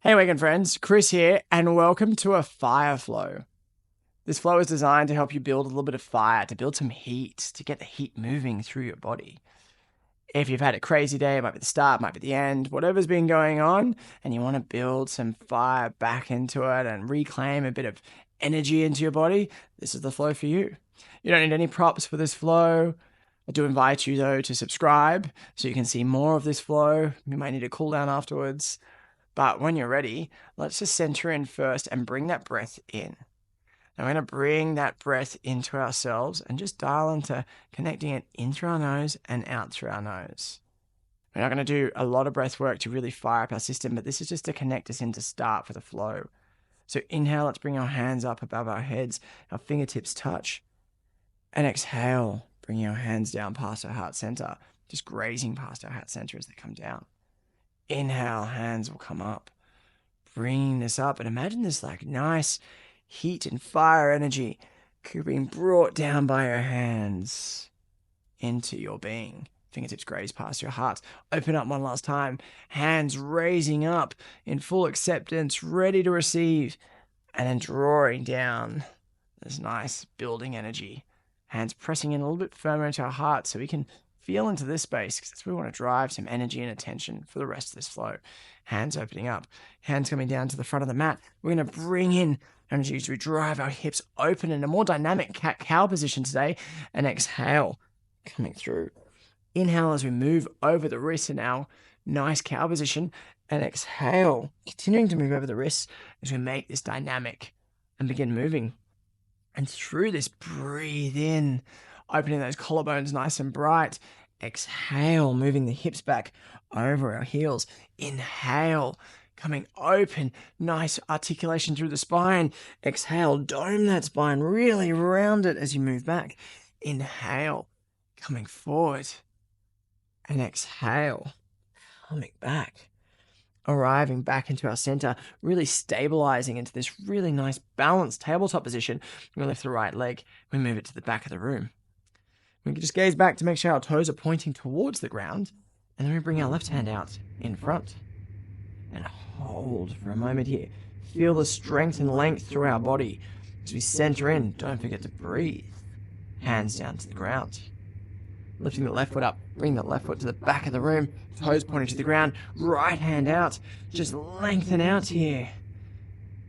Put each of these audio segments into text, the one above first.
Hey, Awaken friends, Chris here, and welcome to a fire flow. This flow is designed to help you build a little bit of fire, to build some heat, to get the heat moving through your body. If you've had a crazy day, it might be the start, might be the end, whatever's been going on, and you want to build some fire back into it and reclaim a bit of energy into your body, this is the flow for you. You don't need any props for this flow. I do invite you, though, to subscribe so you can see more of this flow. You might need a cool down afterwards. But when you're ready, let's just center in first and bring that breath in. Now we're going to bring that breath into ourselves and just dial into connecting it in through our nose and out through our nose. We're not going to do a lot of breath work to really fire up our system, but this is just to connect us in to start for the flow. So inhale, let's bring our hands up above our heads, our fingertips touch. And exhale, bringing our hands down past our heart center, just grazing past our heart center as they come down. Inhale, hands will come up, bringing this up, and imagine this like nice heat and fire energy being brought down by your hands into your being. Fingertips graze past your heart. Open up one last time. Hands raising up in full acceptance, ready to receive, and then drawing down this nice building energy. Hands pressing in a little bit firmer into our heart so we can feel into this space because that's where we want to drive some energy and attention for the rest of this flow. Hands opening up, hands coming down to the front of the mat. We're going to bring in energy as we drive our hips open in a more dynamic cat-cow position today. And exhale, coming through. Inhale as we move over the wrists in our nice cow position. And exhale, continuing to move over the wrists as we make this dynamic and begin moving. And through this, breathe in, opening those collarbones nice and bright. Exhale, moving the hips back over our heels. Inhale, coming open, nice articulation through the spine. Exhale, dome that spine, really round it as you move back. Inhale, coming forward. And exhale, coming back. Arriving back into our center, really stabilizing into this really nice balanced tabletop position. We lift the right leg, we move it to the back of the room. We can just gaze back to make sure our toes are pointing towards the ground, and then we bring our left hand out in front and hold for a moment here. Feel the strength and length through our body. As we center in, don't forget to breathe. Hands down to the ground. Lifting the left foot up, bring the left foot to the back of the room, toes pointing to the ground, right hand out, just lengthen out here.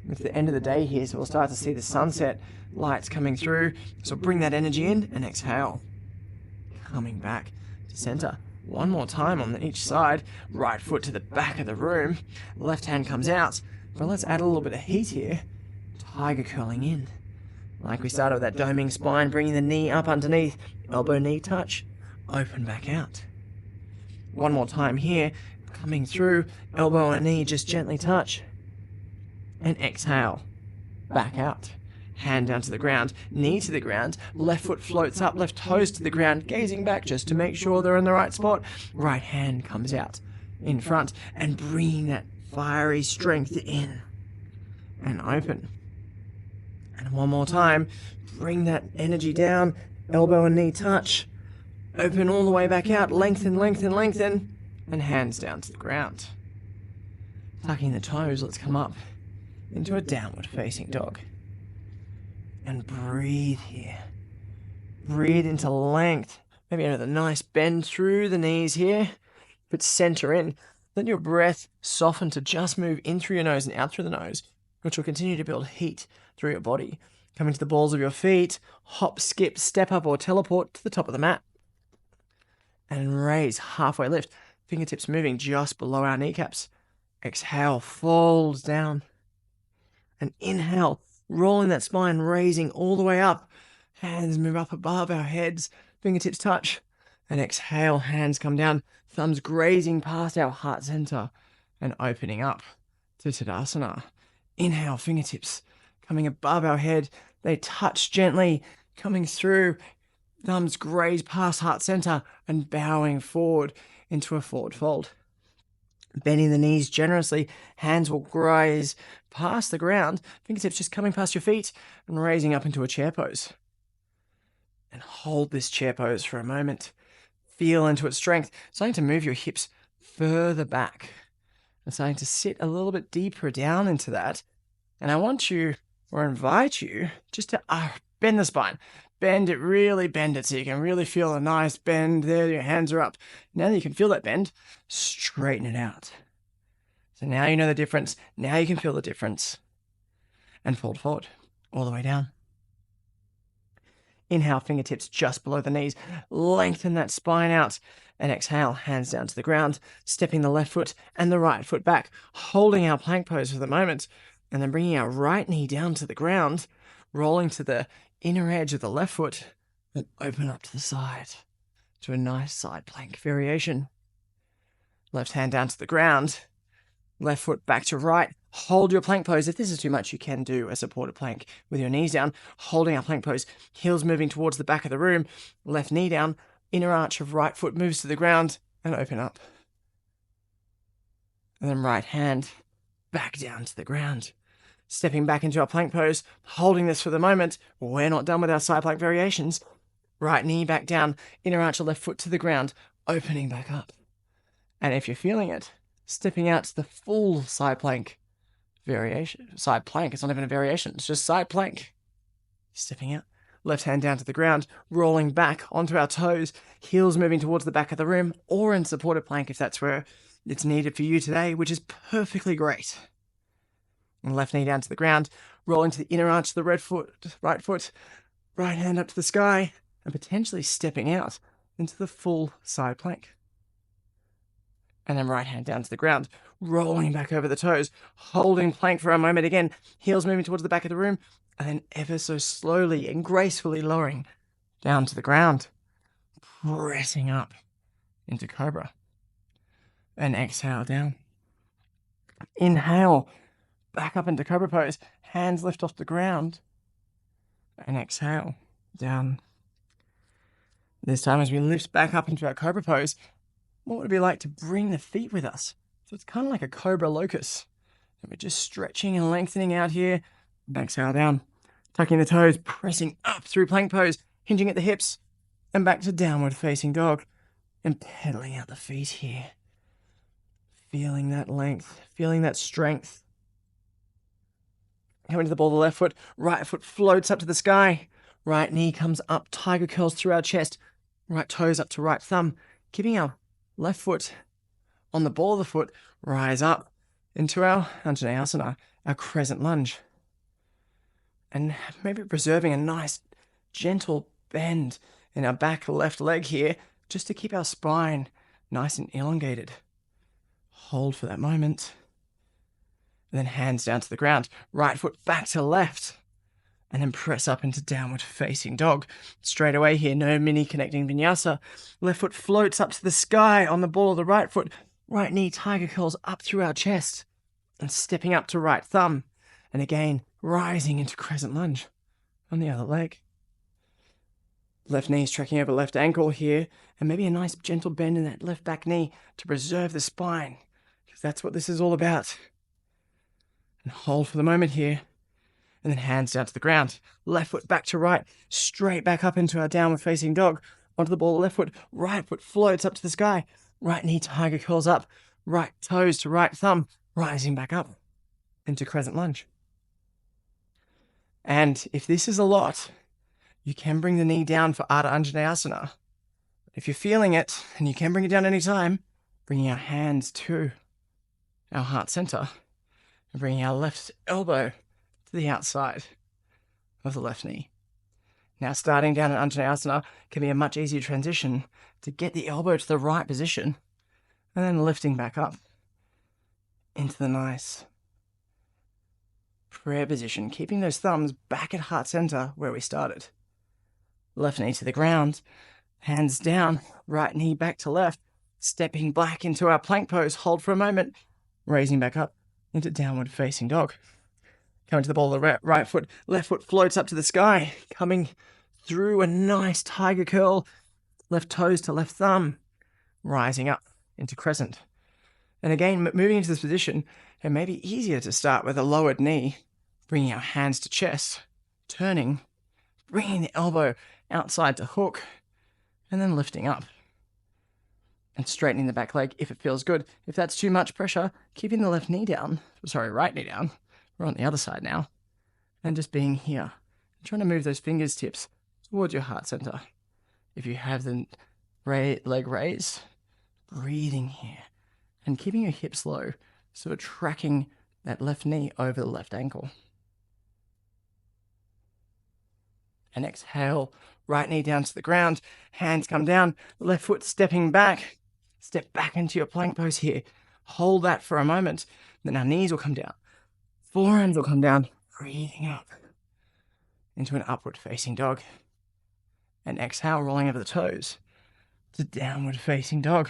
It's the end of the day here, so we'll start to see the sunset lights coming through. So bring that energy in and exhale. Coming back to center. One more time on each side, right foot to the back of the room, left hand comes out. But let's add a little bit of heat here. Tiger curling in. Like we started with that doming spine, bringing the knee up underneath, elbow knee touch. Open back out. One more time here, coming through, elbow and knee just gently touch. And exhale, back out. Hand down to the ground, knee to the ground, left foot floats up, left toes to the ground, gazing back just to make sure they're in the right spot. Right hand comes out in front and bringing that fiery strength in and open. And one more time, bring that energy down, elbow and knee touch. Open all the way back out, lengthen, lengthen, lengthen, and hands down to the ground. Tucking the toes, let's come up into a downward facing dog. And breathe here. Breathe into length. Maybe another nice bend through the knees here. But center in. Let your breath soften to just move in through your nose and out through the nose, which will continue to build heat through your body. Coming to the balls of your feet, hop, skip, step up, or teleport to the top of the mat. And raise, halfway lift, fingertips moving just below our kneecaps. Exhale, fold down. And inhale, rolling that spine, raising all the way up. Hands move up above our heads, fingertips touch. And exhale, hands come down, thumbs grazing past our heart center and opening up to Tadasana. Inhale, fingertips coming above our head. They touch gently, coming through. Thumbs graze past heart center and bowing forward into a forward fold. Bending the knees generously, hands will graze past the ground, fingertips just coming past your feet and raising up into a chair pose. And hold this chair pose for a moment. Feel into its strength, starting to move your hips further back I'm starting to sit a little bit deeper down into that. And I want you, or invite you, just to bend the spine. Bend it, really bend it so you can really feel a nice bend there. Your hands are up. Now that you can feel that bend, straighten it out. So now you know the difference. Now you can feel the difference. And fold forward, all the way down. Inhale, fingertips just below the knees. Lengthen that spine out. And exhale, hands down to the ground, stepping the left foot and the right foot back, holding our plank pose for the moment, and then bringing our right knee down to the ground, rolling to the inner edge of the left foot, and open up to the side to a nice side plank variation. Left hand down to the ground, left foot back to right. Hold your plank pose. If this is too much, you can do a supported plank with your knees down, holding our plank pose, heels moving towards the back of the room, left knee down, inner arch of right foot moves to the ground, and open up. And then right hand back down to the ground. Stepping back into our plank pose, holding this for the moment. We're not done with our side plank variations. Right knee back down, inner arch of left foot to the ground, opening back up. And if you're feeling it, stepping out to the full side plank variation. Side plank, it's not even a variation, it's just side plank. Stepping out, left hand down to the ground, rolling back onto our toes, heels moving towards the back of the room, or in supported plank if that's where it's needed for you today, which is perfectly great. And left knee down to the ground, rolling to the inner arch of the right foot, right hand up to the sky, and potentially stepping out into the full side plank. And then right hand down to the ground, rolling back over the toes, holding plank for a moment again, heels moving towards the back of the room, and then ever so slowly and gracefully lowering down to the ground, pressing up into cobra. And exhale down. Inhale, back up into cobra pose, hands lift off the ground, and exhale down. This time as we lift back up into our cobra pose, what would it be like to bring the feet with us? So it's kind of like a cobra locust. And we're just stretching and lengthening out here. Exhale down. Tucking the toes, pressing up through plank pose, hinging at the hips, and back to downward facing dog. And pedaling out the feet here. Feeling that length, feeling that strength. Coming to the ball of the left foot, right foot floats up to the sky. Right knee comes up, tiger curls through our chest. Right toes up to right thumb, keeping our left foot on the ball of the foot, rise up into our Anjaneyasana, our crescent lunge. And maybe preserving a nice, gentle bend in our back left leg here, just to keep our spine nice and elongated. Hold for that moment. And then hands down to the ground, right foot back to left. And then press up into downward facing dog. Straight away here, no mini connecting vinyasa. Left foot floats up to the sky on the ball of the right foot. Right knee tiger curls up through our chest. And stepping up to right thumb. And again, rising into crescent lunge on the other leg. Left knee is tracking over left ankle here. And maybe a nice gentle bend in that left back knee to preserve the spine. Because that's what this is all about. And hold for the moment here. And then hands down to the ground. Left foot back to right. Straight back up into our downward facing dog. Onto the ball of left foot. Right foot floats up to the sky. Right knee tiger curls up. Right toes to right thumb. Rising back up into crescent lunge. And if this is a lot, you can bring the knee down for Ardha Anjaneyasana. If you're feeling it, and you can bring it down anytime, bringing our hands to our heart center. And bringing our left elbow to the outside of the left knee. Now starting down in Anjaneyasana can be a much easier transition to get the elbow to the right position and then lifting back up into the nice prayer position, keeping those thumbs back at heart center where we started. Left knee to the ground, hands down, right knee back to left, stepping back into our plank pose, hold for a moment, raising back up into downward facing dog. Coming to the ball of the right foot, left foot floats up to the sky, coming through a nice tiger curl, left toes to left thumb, rising up into crescent. And again, moving into this position, it may be easier to start with a lowered knee, bringing our hands to chest, turning, bringing the elbow outside to hook, and then lifting up. And straightening the back leg if it feels good. If that's too much pressure, keeping the left knee down. Sorry, right knee down. We're on the other side now. And just being here. Trying to move those fingers tips towards your heart center. If you have the leg raised, breathing here. And keeping your hips low. So we're tracking that left knee over the left ankle. And exhale, right knee down to the ground. Hands come down, left foot stepping back. Step back into your plank pose here. Hold that for a moment. Then our knees will come down. Forearms will come down. Breathing up into an upward facing dog. And exhale, rolling over the toes to downward facing dog.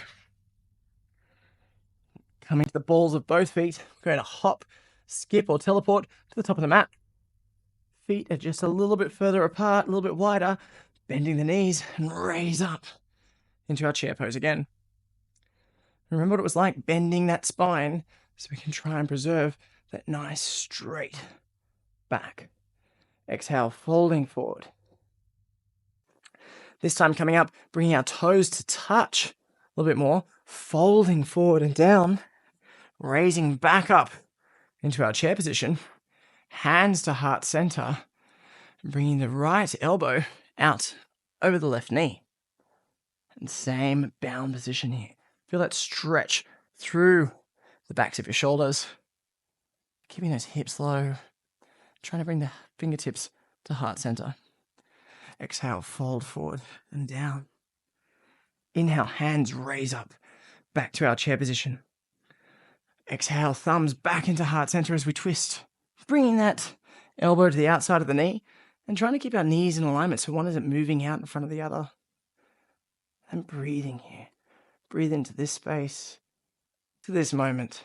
Coming to the balls of both feet. We're going to hop, skip, or teleport to the top of the mat. Feet are just a little bit further apart, a little bit wider. Bending the knees and raise up into our chair pose again. Remember what it was like bending that spine so we can try and preserve that nice straight back. Exhale, folding forward. This time coming up, bringing our toes to touch a little bit more, folding forward and down, raising back up into our chair position, hands to heart center, bringing the right elbow out over the left knee. And same bound position here. Feel that stretch through the backs of your shoulders. Keeping those hips low. Trying to bring the fingertips to heart center. Exhale, fold forward and down. Inhale, hands raise up. Back to our chair position. Exhale, thumbs back into heart center as we twist. Bringing that elbow to the outside of the knee. And trying to keep our knees in alignment so one isn't moving out in front of the other. And breathing here. Breathe into this space, to this moment.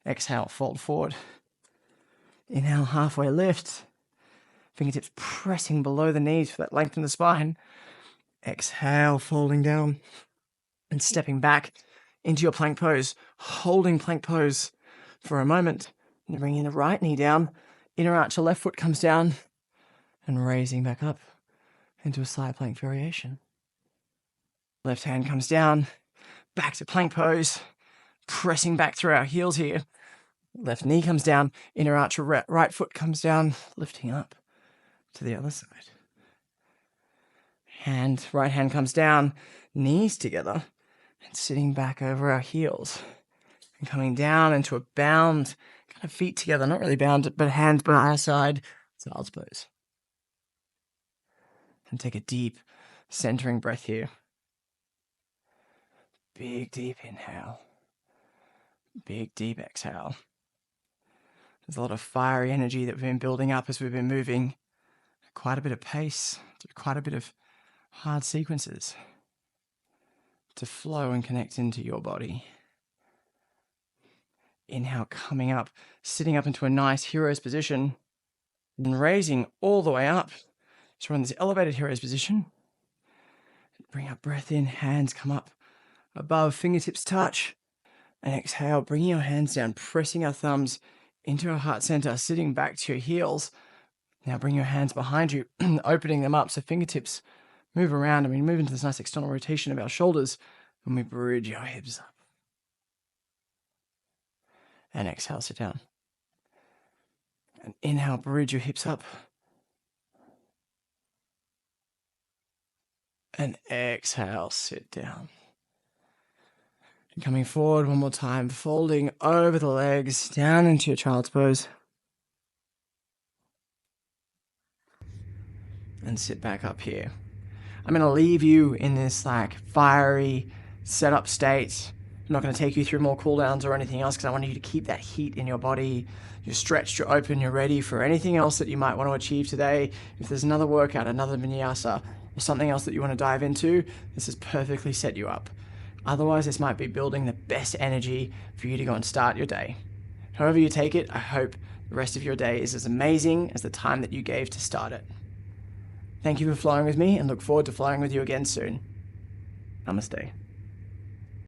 Exhale, fold forward. Inhale, halfway lift. Fingertips pressing below the knees for that length in the spine. Exhale, folding down and stepping back into your plank pose. Holding plank pose for a moment. And bringing the right knee down. Inner arch, the left foot comes down. And raising back up into a side plank variation. Left hand comes down, back to plank pose, pressing back through our heels here. Left knee comes down, inner arch, right foot comes down, lifting up to the other side. Right hand comes down, knees together, and sitting back over our heels. And coming down into a bound, kind of feet together, not really bound, but hands by our side, child's pose. And take a deep, centering breath here. Big, deep inhale. Big, deep exhale. There's a lot of fiery energy that we've been building up as we've been moving. Quite a bit of pace, quite a bit of hard sequences to flow and connect into your body. Inhale, coming up, sitting up into a nice hero's position, and raising all the way up. So we're in this elevated hero's position. Bring our breath in, hands come up above, fingertips touch. And exhale, bringing your hands down, pressing our thumbs into our heart center, sitting back to your heels. Now bring your hands behind you, opening them up so fingertips move around and we move into this nice external rotation of our shoulders and we bridge our hips up. And exhale, sit down. And inhale, bridge your hips up. And exhale, sit down. And coming forward one more time, folding over the legs, down into your child's pose. And sit back up here. I'm going to leave you in this fiery setup state. I'm not going to take you through more cooldowns or anything else because I want you to keep that heat in your body. You're stretched, you're open, you're ready for anything else that you might want to achieve today. If there's another workout, another vinyasa, or something else that you want to dive into, this has perfectly set you up. Otherwise, this might be building the best energy for you to go and start your day. However you take it, I hope the rest of your day is as amazing as the time that you gave to start it. Thank you for flowing with me and look forward to flowing with you again soon. Namaste.